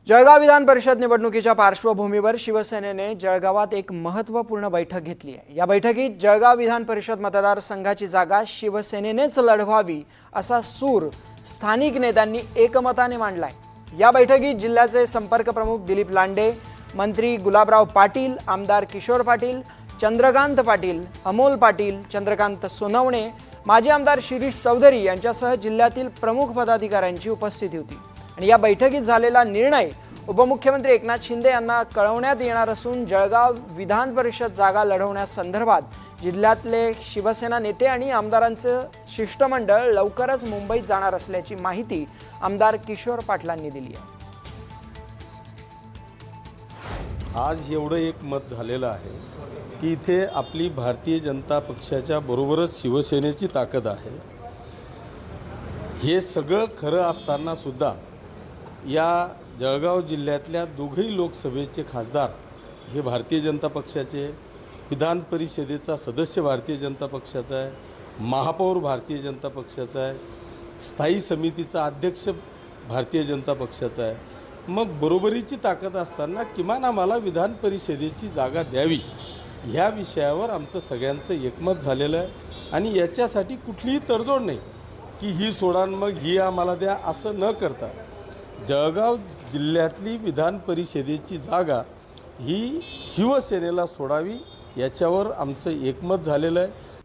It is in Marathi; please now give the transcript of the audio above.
जळगाव विधान परिषद निवडणुकीच्या पार्श्वभूमीवर शिवसेनेने जळगावात एक महत्त्वपूर्ण बैठक घेतली आहे। या बैठकीत जळगाव विधान परिषद मतदारसंघाची जागा शिवसेनेनेच लढवावी असा सूर स्थानिक नेत्यांनी एकमताने मांडलाय। या बैठकीत जिल्ह्याचे संपर्क प्रमुख दिलीप लांडे, मंत्री गुलाबराव पाटील, आमदार किशोर पाटील, चंद्रकांत पाटील, अमोल पाटील, चंद्रकांत सोनवणे, माजी आमदार शिरीष चौधरी यांच्यासह जिल्ह्यातील प्रमुख पदाधिकाऱ्यांची उपस्थिती होती। आणि या बैठकीत झालेला निर्णय उपमुख्यमंत्री एकनाथ शिंदे यांना कळवण्यात येणार असून जळगाव विधान परिषद जागा लढवण्यासंदर्भात जिल्ह्यातले शिवसेना नेते आणि आमदारांचे शिष्टमंडळ लवकरच मुंबईत जाणार असल्याची माहिती आमदार किशोर पाटलांनी दिली आहे। आज एवढं एक मत झालेलं आहे की इथे आपली भारतीय जनता पक्षाच्या बरोबरच शिवसेनेची ताकद आहे। हे सगळं खरं असताना सुद्धा या जळगाव जिल्ह्यातल्या दोघही लोकसभेचे खासदार हे भारतीय जनता पक्षाचे, विधान परिषदेचा सदस्य भारतीय जनता पक्षाचा आहे, महापौर भारतीय जनता पक्षाचा आहे, स्थायी समितीचा अध्यक्ष भारतीय जनता पक्षाचा आहे। मग बरोबरीची ताकद असताना किमान आम्हाला विधान परिषदेची जागा द्यावी ह्या विषयावर आमचं सगळ्यांचं एकमत झालेलं आहे। आणि याच्यासाठी कुठलीही तडजोड नाही की ही सोडा मग ही आम्हाला द्या असं न करता जळगाव जिल्ह्यातली विधान परिषदेची जागा ही शिवसेनेला सोडावी याच्यावर आमचं एकमत झालेलं आहे।